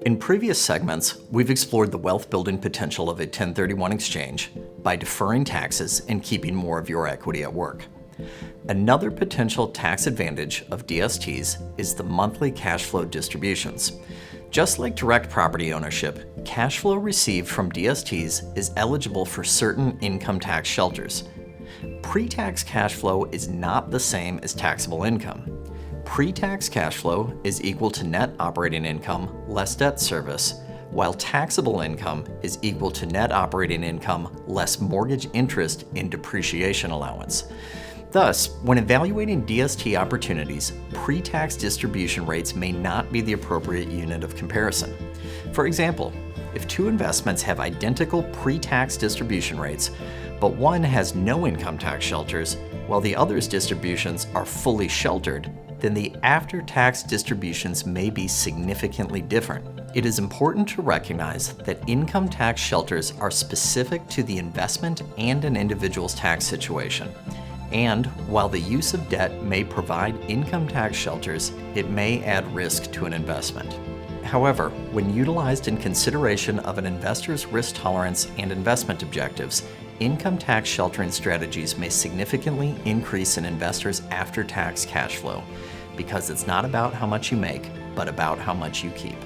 In previous segments, we've explored the wealth building potential of a 1031 exchange by deferring taxes and keeping more of your equity at work. Another potential tax advantage of DSTs is the monthly cash flow distributions. Just like direct property ownership, cash flow received from DSTs is eligible for certain income tax shelters. Pre-tax cash flow is not the same as taxable income. Pre-tax cash flow is equal to net operating income less debt service, while taxable income is equal to net operating income less mortgage interest and depreciation allowance. Thus, when evaluating DST opportunities, pre-tax distribution rates may not be the appropriate unit of comparison. For example, if two investments have identical pre-tax distribution rates, but one has no income tax shelters, while the other's distributions are fully sheltered, then the after-tax distributions may be significantly different. It is important to recognize that income tax shelters are specific to the investment and an individual's tax situation. And while the use of debt may provide income tax shelters, it may add risk to an investment. However, when utilized in consideration of an investor's risk tolerance and investment objectives, income tax sheltering strategies may significantly increase an investor's after-tax cash flow, because it's not about how much you make, but about how much you keep.